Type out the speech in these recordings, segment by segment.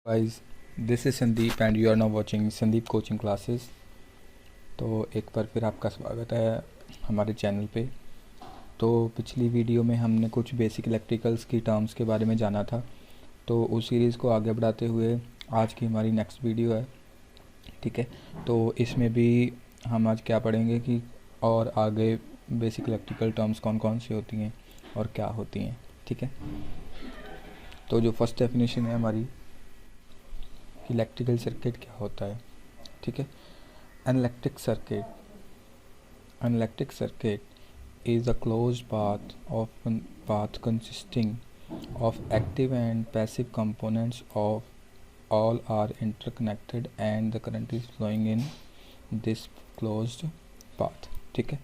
Guys, this is Sandeep and you are now watching Sandeep coaching classes. तो एक बार फिर आपका स्वागत है हमारे चैनल पे। तो पिछली वीडियो में हमने कुछ बेसिक इलेक्ट्रिकल्स की टर्म्स के बारे में जाना था, तो उस सीरीज़ को आगे बढ़ाते हुए आज की हमारी नेक्स्ट वीडियो है। ठीक है, तो इसमें भी हम आज क्या पढ़ेंगे कि और आगे बेसिक इलेक्ट्रिकल टर्म्स कौन कौन सी होती हैं और क्या होती हैं। ठीक है, तो जो फर्स्ट डेफिनेशन है हमारी, इलेक्ट्रिकल सर्किट क्या होता है। ठीक है, an electric circuit is a closed path consisting of active and passive components of all are interconnected and the current is flowing in this closed path। ठीक है,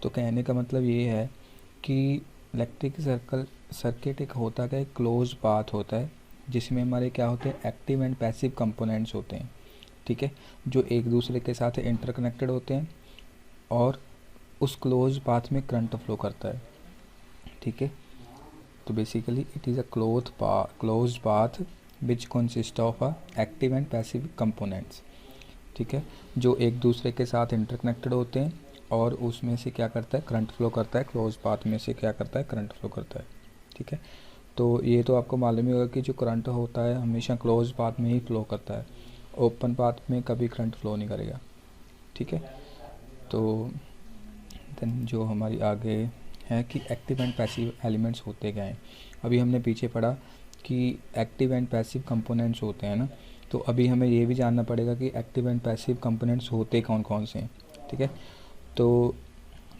तो कहने का मतलब ये है कि इलेक्ट्रिक सर्किट एक होता है, एक क्लोज पाथ होता है जिसमें हमारे क्या होते हैं, एक्टिव एंड पैसिव कंपोनेंट्स होते हैं। ठीक है, जो एक दूसरे के साथ इंटरकनेक्टेड होते हैं और उस क्लोज पाथ में करंट फ्लो करता है। ठीक है, तो basically it is a close path which consist of a active and passive components. ठीक है, जो एक दूसरे के साथ इंटरकनेक्टेड होते हैं और उसमें से क्या करता है, करंट फ्लो करता है। क्लोज पाथ में से क्या करता है, करंट फ्लो करता है। ठीक है, तो ये तो आपको मालूम ही होगा कि जो करंट होता है हमेशा क्लोज पाथ में ही फ्लो करता है, ओपन पाथ में कभी करंट फ्लो नहीं करेगा। ठीक है, तो देन जो हमारी आगे है कि एक्टिव एंड पैसिव एलिमेंट्स होते क्या हैं। अभी हमने पीछे पढ़ा कि एक्टिव एंड पैसिव कंपोनेंट्स होते हैं ना, तो अभी हमें ये भी जानना पड़ेगा कि एक्टिव एंड पैसिव कंपोनेंट्स होते कौन कौन से हैं। ठीक है, तो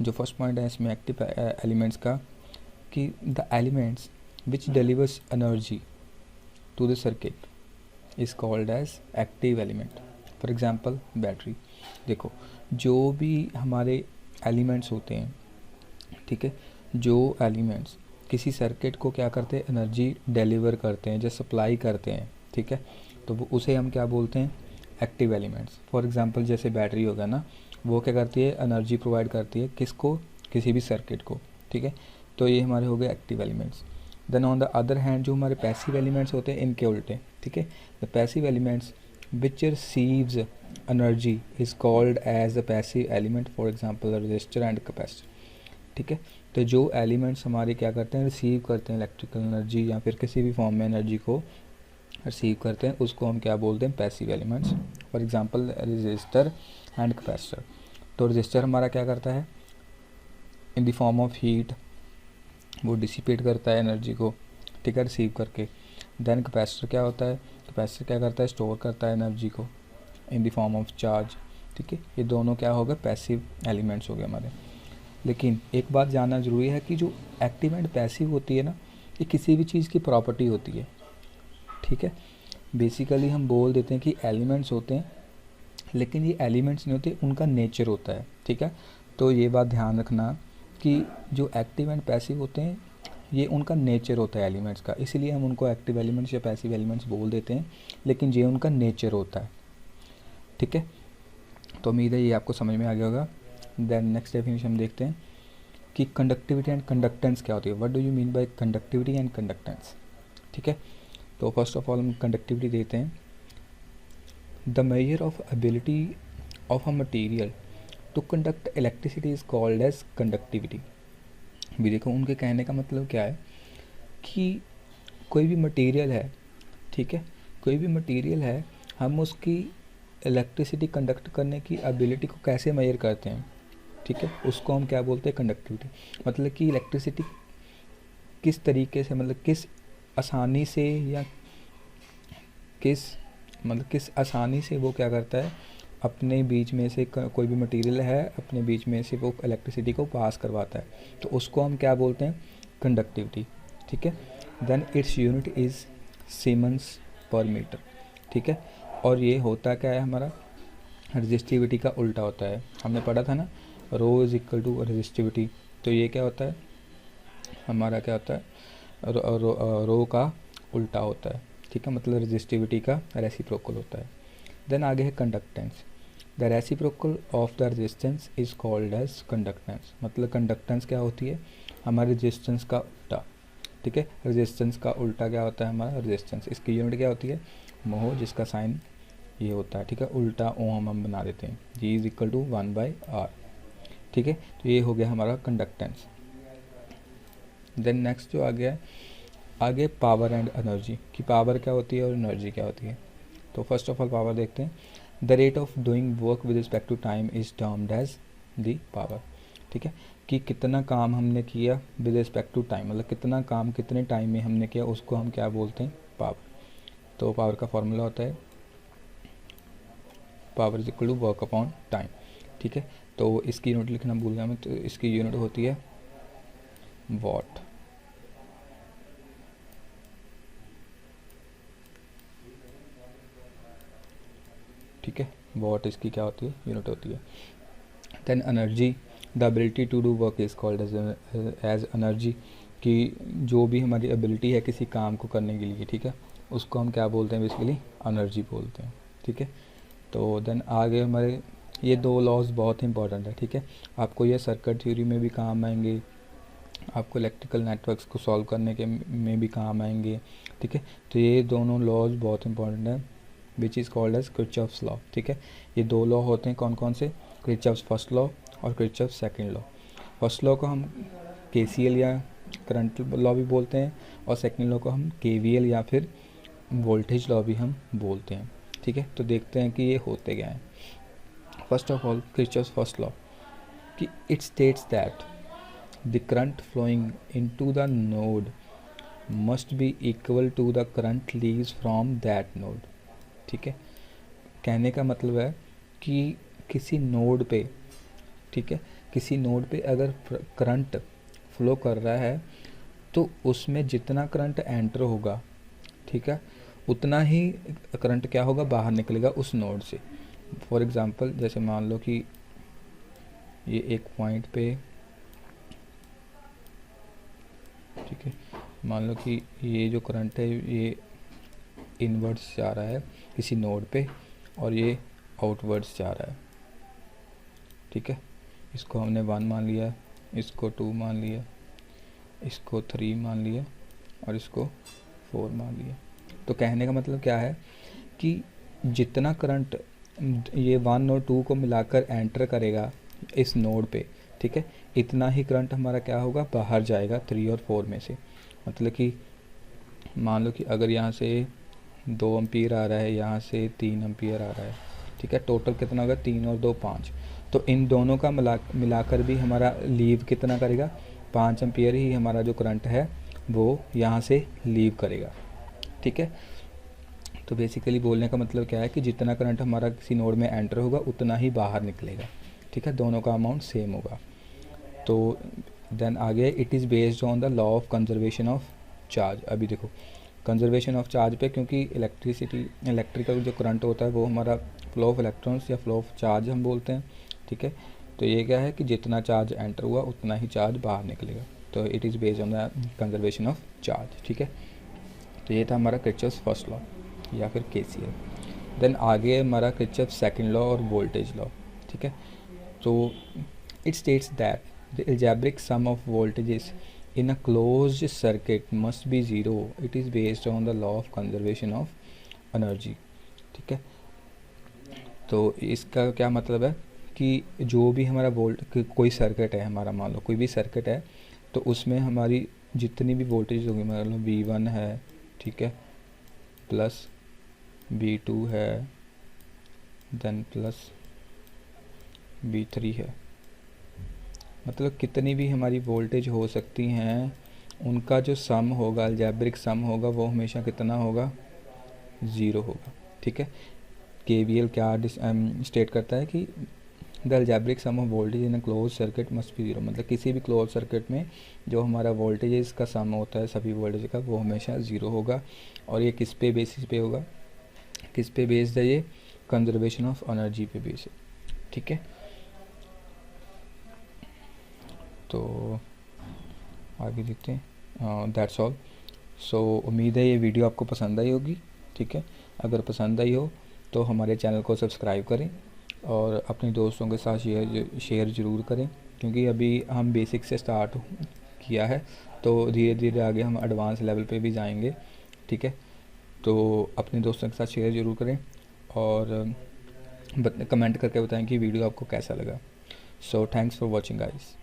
जो फर्स्ट पॉइंट है इसमें एक्टिव एलिमेंट्स का, कि the elements which delivers energy to the circuit is called as active element। for example battery. देखो, जो भी हमारे एलिमेंट्स होते हैं, ठीक है, जो एलिमेंट्स किसी सर्किट को क्या करते हैं, एनर्जी डिलीवर करते हैं, जो सप्लाई करते हैं। ठीक है, तो वो उसे हम क्या बोलते हैं, एक्टिव एलिमेंट्स। फॉर एग्जांपल जैसे बैटरी होगा ना, वो क्या करती है, एनर्जी प्रोवाइड करती है किसको, किसी भी सर्किट को। ठीक है, तो ये हमारे हो गए active elements. Then on the other hand जो हमारे पैसिव एलिमेंट्स होते हैं इनके उल्टे। ठीक है, the passive elements which receives energy is called as the passive element. For example resistor and capacitor. ठीक है, तो जो एलिमेंट्स हमारे क्या करते हैं, रिसीव करते हैं इलेक्ट्रिकल एनर्जी या फिर किसी भी फॉर्म में एनर्जी को रिसीव करते हैं, उसको हम क्या बोलते हैं, passive elements. For example resistor and capacitor. तो रजिस्टर हमारा क्या करता है, in the form of heat वो डिसिपेट करता है एनर्जी को, ठीक है, रिसीव करके। देन कैपेसिटर क्या होता है, कैपेसिटर क्या करता है, स्टोर करता है एनर्जी को in the form of charge. ठीक है, ये दोनों क्या हो गए, पैसिव एलिमेंट्स हो गए हमारे। लेकिन एक बात जानना ज़रूरी है कि जो एक्टिव एंड पैसिव होती है ना, ये किसी भी चीज़ की प्रॉपर्टी होती है। ठीक है, बेसिकली हम बोल देते हैं कि एलिमेंट्स होते हैं, लेकिन ये एलिमेंट्स नहीं होते, उनका नेचर होता है। ठीक है, तो ये बात ध्यान रखना कि जो एक्टिव एंड पैसिव होते हैं ये उनका नेचर होता है एलिमेंट्स का, इसीलिए हम उनको एक्टिव एलिमेंट्स या पैसिव एलिमेंट्स बोल देते हैं, लेकिन ये उनका नेचर होता है। ठीक है, तो उम्मीद है ये आपको समझ में आ गया होगा। देन नेक्स्ट डेफिनेशन हम देखते हैं कि कंडक्टिविटी एंड कंडक्टेंस क्या होती है। What do you mean by conductivity and conductance. ठीक है, तो फर्स्ट ऑफ ऑल हम कंडक्टिविटी देते हैं, the measure of ability of a material to conduct electricity is called as conductivity. भी देखो, उनके कहने का मतलब क्या है कि कोई भी मटेरियल है, ठीक है, कोई भी मटेरियल है, हम उसकी इलेक्ट्रिसिटी कंडक्ट करने की एबिलिटी को कैसे मेजर करते हैं। ठीक है, उसको हम क्या बोलते हैं, कंडक्टिविटी। मतलब कि इलेक्ट्रिसिटी किस तरीके से, मतलब किस आसानी से या किस आसानी से वो क्या करता है, अपने बीच में से कोई भी मटेरियल है, अपने बीच में से वो इलेक्ट्रिसिटी को पास करवाता है, तो उसको हम क्या बोलते हैं, कंडक्टिविटी। ठीक है, then its unit is siemens per metre. ठीक है, और ये होता क्या है, हमारा रजिस्टिविटी का उल्टा होता है। हमने पढ़ा था ना, रो इज इक्वल टू रजिस्टिविटी, तो ये क्या होता है, हमारा क्या होता है, रो का उल्टा होता है। ठीक है, मतलब रजिस्टिविटी का रेसिप्रोकल होता है। देन आगे है conductance, the reciprocal of the resistance is called as conductance. मतलब कंडक्टेंस क्या होती है, हमारे रेजिस्टेंस का उल्टा। ठीक है, रेजिस्टेंस का उल्टा क्या होता है, हमारा रेजिस्टेंस। इसकी यूनिट क्या होती है, मोह जिसका साइन ये होता है, ठीक है, उल्टा ओम हम बना देते हैं, G is equal to 1/R, ठीक है। तो ये हो गया हमारा कंडक्टेंस। देन नेक्स्ट जो आ गया है, आगे पावर एंड एनर्जी, कि पावर क्या होती है और एनर्जी क्या होती है। तो फर्स्ट ऑफ ऑल पावर देखते हैं। The rate of doing work with respect to time is termed as the power, ठीक है, कि कितना काम हमने किया विद रिस्पेक्ट टू टाइम, मतलब कितना काम कितने टाइम में हमने किया, उसको हम क्या बोलते हैं, पावर। तो पावर का फॉर्मूला होता है power is equal to work upon time, ठीक है। तो इसकी यूनिट लिखना भूल गया मैं, तो इसकी यूनिट होती है वॉट, ठीक है, वॉट इसकी क्या होती है, यूनिट होती है। Then energy, the ability to do work is called as energy, कि जो भी हमारी एबिलिटी है किसी काम को करने के लिए, ठीक है, उसको हम क्या बोलते हैं, बेसिकली एनर्जी बोलते हैं, ठीक है। तो देन आगे हमारे ये दो लॉज बहुत इंपॉर्टेंट है, ठीक है, आपको ये सर्किट थ्योरी में भी काम आएंगे, आपको इलेक्ट्रिकल नेटवर्क्स को सॉल्व करने के में भी काम आएंगे, ठीक है। तो ये दोनों लॉज बहुत इंपॉर्टेंट है, which is called as Kirchhoff's law, ठीक है। ये दो लॉ होते हैं कौन कौन से, किरचॉफ्स फर्स्ट लॉ और Kirchhoff's second law. First law को हम KCL या करंट लॉ भी बोलते हैं, और सेकंड लॉ को हम KVL या फिर वोल्टेज लॉ भी हम बोलते हैं, ठीक है। तो देखते हैं कि ये होते क्या हैं। First of all Kirchhoff's first law, कि it states that the current flowing into the node must be equal to the current leaves from that node, ठीक है। कहने का मतलब है कि किसी नोड पे, ठीक है, किसी नोड पे अगर करंट फ्लो कर रहा है तो उसमें जितना करंट एंटर होगा, ठीक है, उतना ही करंट क्या होगा, बाहर निकलेगा उस नोड से। फॉर एग्ज़ाम्पल जैसे मान लो कि ये एक पॉइंट पे, ठीक है, मान लो कि ये जो करंट है ये इनवर्ड्स जा रहा है किसी नोड पे और ये आउटवर्ड्स जा रहा है, ठीक है। इसको हमने 1 मान लिया, इसको 2 मान लिया, इसको 3 मान लिया और इसको 4 मान लिया। तो कहने का मतलब क्या है कि जितना करंट ये 1 और 2 को मिलाकर एंटर करेगा इस नोड पे, ठीक है, इतना ही करंट हमारा क्या होगा, बाहर जाएगा 3 और 4 में से। मतलब कि मान लो कि अगर यहाँ से 2 एम्पीयर आ रहा है, यहाँ से 3 एम्पीयर आ रहा है, ठीक है, टोटल कितना होगा, 3 और 2 5। तो इन दोनों का मिलाकर भी हमारा लीव कितना करेगा, 5 एम्पीयर ही हमारा जो करंट है वो यहाँ से लीव करेगा, ठीक है। तो बेसिकली बोलने का मतलब क्या है कि जितना करंट हमारा किसी नोड में एंटर होगा उतना ही बाहर निकलेगा, ठीक है, दोनों का अमाउंट सेम होगा। तो देन आगे it is based on the law of conservation of charge. अभी देखो कंजर्वेशन ऑफ चार्ज पे, क्योंकि इलेक्ट्रिकल जो करंट होता है वो हमारा फ्लो ऑफ इलेक्ट्रॉन्स या फ्लो ऑफ चार्ज हम बोलते हैं, ठीक है। तो ये क्या है कि जितना चार्ज एंटर हुआ उतना ही चार्ज बाहर निकलेगा। तो it is based on the conservation of charge, ठीक है। तो ये था हमारा किरचॉफ्स फर्स्ट लॉ या फिर KCL। देन आगे हमारा किरचॉफ्स सेकंड लॉ और वोल्टेज लॉ, ठीक है। तो it states that the algebraic sum of voltages in a closed circuit must be zero. It is based on the law of conservation of energy, ठीक है। तो इसका क्या मतलब है कि जो भी हमारा कोई सर्किट है हमारा, मान लो कोई भी सर्किट है, तो उसमें हमारी जितनी भी वोल्टेज होगी, मान लो V1 है, ठीक है, प्लस V2 है, देन प्लस V3 है, मतलब कितनी भी हमारी वोल्टेज हो सकती हैं उनका जो सम होगा, अलजेब्रिक सम होगा, वो हमेशा कितना होगा, ज़ीरो होगा, ठीक है। KVL क्या स्टेट करता है कि the algebraic sum of voltage in a close circuit must be zero, मतलब किसी भी क्लोज सर्किट में जो हमारा वोल्टेज का सम होता है सभी वोल्टेज का, वो हमेशा ज़ीरो होगा। और ये किस पे बेसिस पे होगा, किस पे बेस्ड है, ये कंजर्वेशन ऑफ एनर्जी पे बेस है, ठीक है। तो आगे देखते हैं। That's all. सो उम्मीद है ये वीडियो आपको पसंद आई होगी, ठीक है। अगर पसंद आई हो तो हमारे चैनल को सब्सक्राइब करें और अपने दोस्तों के साथ शेयर ज़रूर करें, क्योंकि अभी हम बेसिक से स्टार्ट किया है, तो धीरे धीरे आगे हम एडवांस लेवल पे भी जाएंगे, ठीक है। तो अपने दोस्तों के साथ शेयर ज़रूर करें और कमेंट करके बताएं कि वीडियो आपको कैसा लगा। So thanks for watching guys.